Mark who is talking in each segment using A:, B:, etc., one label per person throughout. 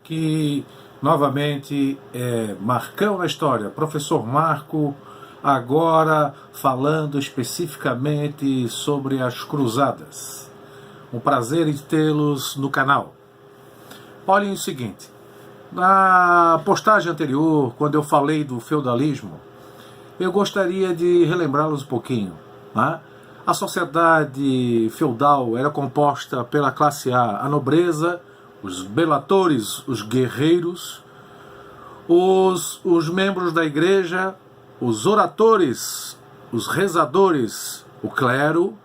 A: aqui novamente Marcão na História, professor Marco, agora falando especificamente sobre as cruzadas. Um prazer em tê-los no canal. Olhem o seguinte, na postagem anterior, quando eu falei do feudalismo, eu gostaria de relembrá-los um pouquinho, né? A sociedade feudal era composta pela classe A nobreza, os belatores, os guerreiros, os membros da igreja, os oratores, os rezadores, o clero,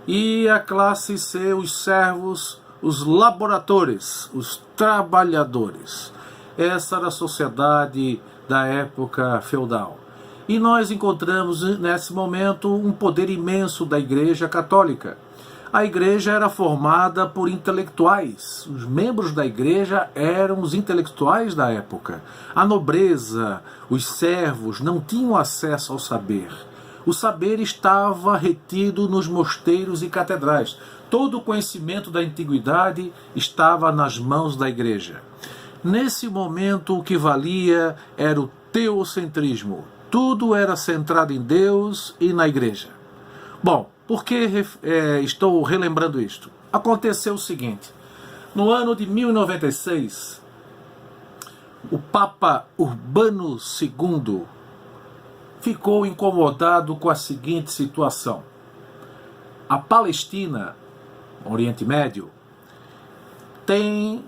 A: e a classe C, os servos, os laboratores, os trabalhadores. Essa era a sociedade da época feudal. E nós encontramos nesse momento um poder imenso da Igreja Católica. A igreja era formada por intelectuais. Os membros da igreja eram os intelectuais da época. A nobreza, os servos não tinham acesso ao saber. O saber estava retido nos mosteiros e catedrais. Todo o conhecimento da antiguidade estava nas mãos da igreja. Nesse momento, o que valia era o teocentrismo. Tudo era centrado em Deus e na igreja. Bom, por que estou relembrando isto? Aconteceu o seguinte, no ano de 1096, o Papa Urbano II ficou incomodado com a seguinte situação. A Palestina, Oriente Médio, tem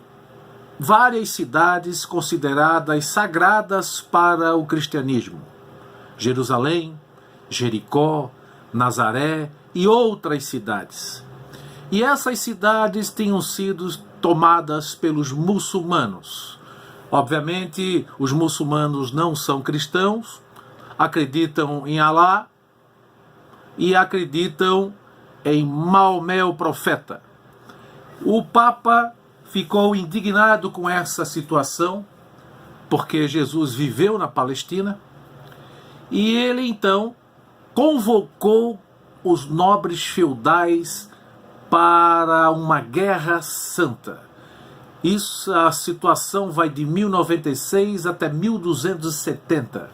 A: várias cidades consideradas sagradas para o cristianismo. Jerusalém, Jericó, Nazaré e outras cidades. E essas cidades tinham sido tomadas pelos muçulmanos. Obviamente, os muçulmanos não são cristãos, acreditam em Alá e acreditam em Maomé, o profeta. O Papa ficou indignado com essa situação, porque Jesus viveu na Palestina, e ele então convocou os nobres feudais para uma guerra santa. A situação vai de 1096 até 1270.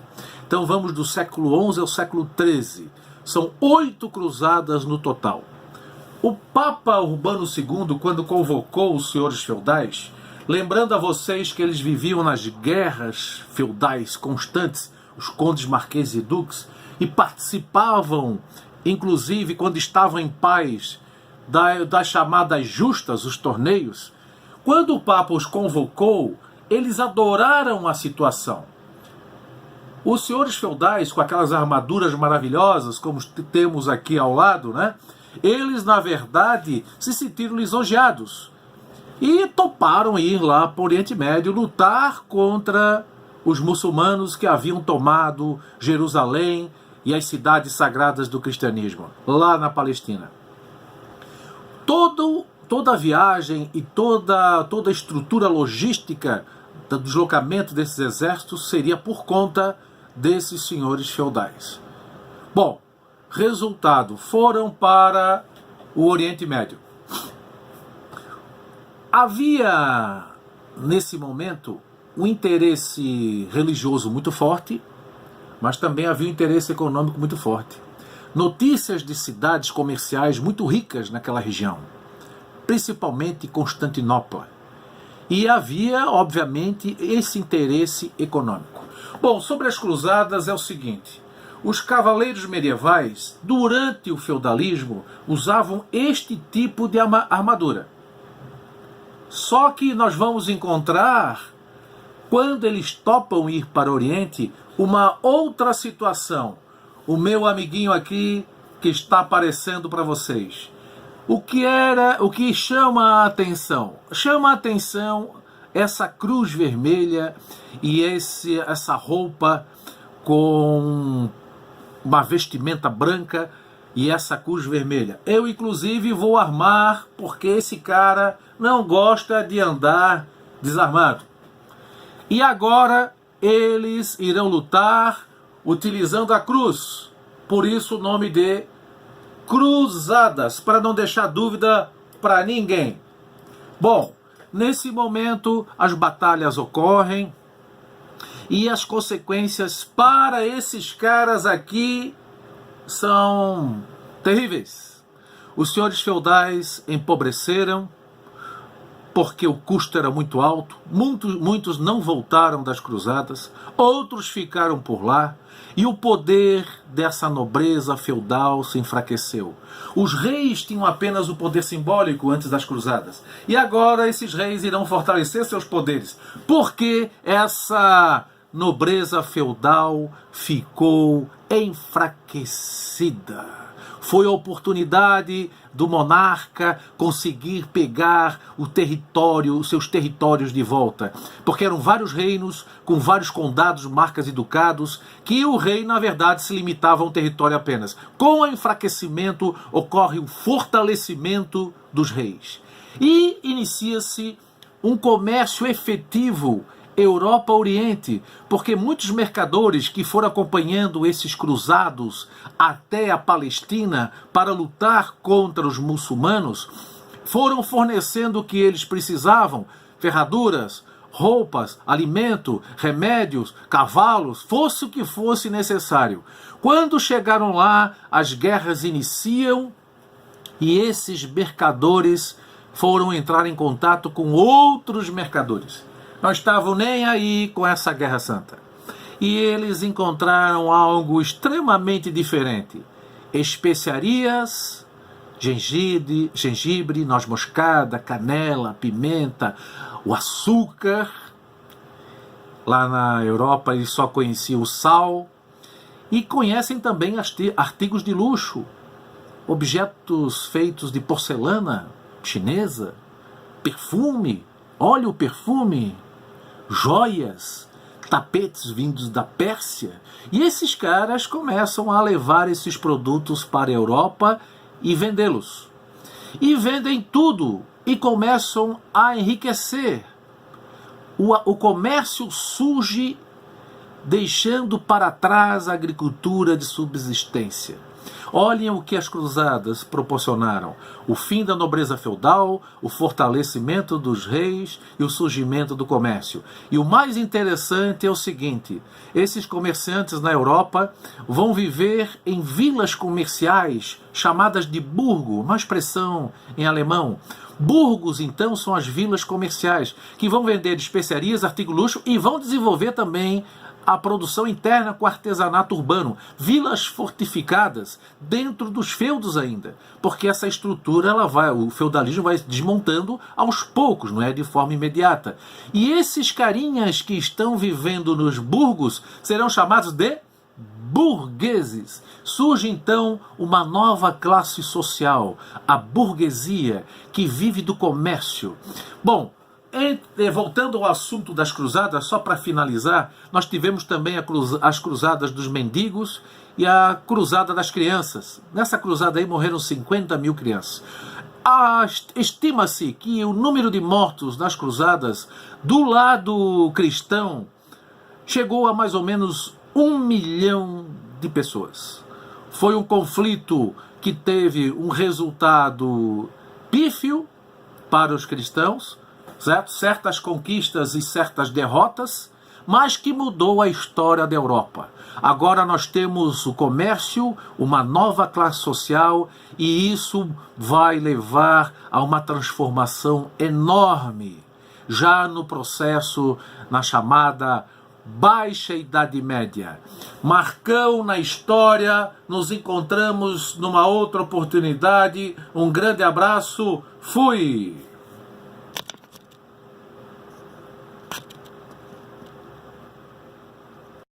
A: Então vamos do século XI ao século XIII. São 8 cruzadas no total. O Papa Urbano II, quando convocou os senhores feudais, lembrando a vocês que eles viviam nas guerras feudais constantes, os condes, marqueses e duques, e participavam, inclusive, quando estavam em paz, das chamadas justas, os torneios. Quando o Papa os convocou, eles adoraram a situação. Os senhores feudais, com aquelas armaduras maravilhosas, como temos aqui ao lado, né? Eles, na verdade, se sentiram lisonjeados e toparam ir lá para o Oriente Médio lutar contra os muçulmanos que haviam tomado Jerusalém e as cidades sagradas do cristianismo, lá na Palestina. Toda a viagem e toda a estrutura logística do deslocamento desses exércitos seria por conta desses senhores feudais. Bom, resultado, foram para o Oriente Médio. Havia, nesse momento, um interesse religioso muito forte, mas também havia um interesse econômico muito forte. Notícias de cidades comerciais muito ricas naquela região, principalmente Constantinopla. E havia, obviamente, esse interesse econômico. Bom, sobre as cruzadas é o seguinte, os cavaleiros medievais, durante o feudalismo, usavam este tipo de armadura. Só que nós vamos encontrar, quando eles topam ir para o Oriente, uma outra situação. O meu amiguinho aqui que está aparecendo para vocês. O que chama a atenção? Chama a atenção essa cruz vermelha e essa roupa com uma vestimenta branca e essa cruz vermelha. Eu, inclusive, vou armar, porque esse cara não gosta de andar desarmado. E agora eles irão lutar utilizando a cruz. Por isso o nome de cruzadas, para não deixar dúvida para ninguém. Bom, nesse momento as batalhas ocorrem e as consequências para esses caras aqui são terríveis. Os senhores feudais empobreceram porque o custo era muito alto, muitos não voltaram das cruzadas, outros ficaram por lá, e o poder dessa nobreza feudal se enfraqueceu. Os reis tinham apenas o poder simbólico antes das cruzadas, e agora esses reis irão fortalecer seus poderes, porque essa nobreza feudal ficou enfraquecida. Foi a oportunidade do monarca conseguir pegar o território, os seus territórios de volta. Porque eram vários reinos, com vários condados, marcas e ducados, que o rei, na verdade, se limitava a um território apenas. Com o enfraquecimento, ocorre o fortalecimento dos reis. E inicia-se um comércio efetivo Europa-Oriente, porque muitos mercadores que foram acompanhando esses cruzados até a Palestina para lutar contra os muçulmanos, foram fornecendo o que eles precisavam, ferraduras, roupas, alimento, remédios, cavalos, fosse o que fosse necessário. Quando chegaram lá, as guerras iniciam e esses mercadores foram entrar em contato com outros mercadores. Não estavam nem aí com essa Guerra Santa. E eles encontraram algo extremamente diferente. Especiarias, gengibre, noz moscada, canela, pimenta, o açúcar. Lá na Europa eles só conheciam o sal. E conhecem também artigos de luxo, objetos feitos de porcelana chinesa, perfume, óleo perfume, joias, tapetes vindos da Pérsia. E esses caras começam a levar esses produtos para a Europa e vendê-los. E vendem tudo e começam a enriquecer. O comércio surge deixando para trás a agricultura de subsistência. Olhem o que as cruzadas proporcionaram: o fim da nobreza feudal, o fortalecimento dos reis e o surgimento do comércio. E o mais interessante é o seguinte: esses comerciantes na Europa vão viver em vilas comerciais chamadas de burgo, uma expressão em alemão. Burgos, então, são as vilas comerciais que vão vender especiarias, artigo luxo e vão desenvolver também a produção interna com artesanato urbano, vilas fortificadas dentro dos feudos ainda, porque essa estrutura o feudalismo vai desmontando aos poucos, não é de forma imediata. E esses carinhas que estão vivendo nos burgos serão chamados de burgueses. Surge então uma nova classe social, a burguesia, que vive do comércio. Bom, voltando ao assunto das cruzadas, só para finalizar, nós tivemos também as cruzadas dos mendigos e a cruzada das crianças. Nessa cruzada aí morreram 50 mil crianças. Estima-se que o número de mortos nas cruzadas do lado cristão chegou a mais ou menos 1 milhão de pessoas. Foi um conflito que teve um resultado pífio para os cristãos, certo? Certas conquistas e certas derrotas, mas que mudou a história da Europa. Agora nós temos o comércio, uma nova classe social, e isso vai levar a uma transformação enorme, já no processo, na chamada Baixa Idade Média. Marcão na história, nos encontramos numa outra oportunidade. Um grande abraço, fui!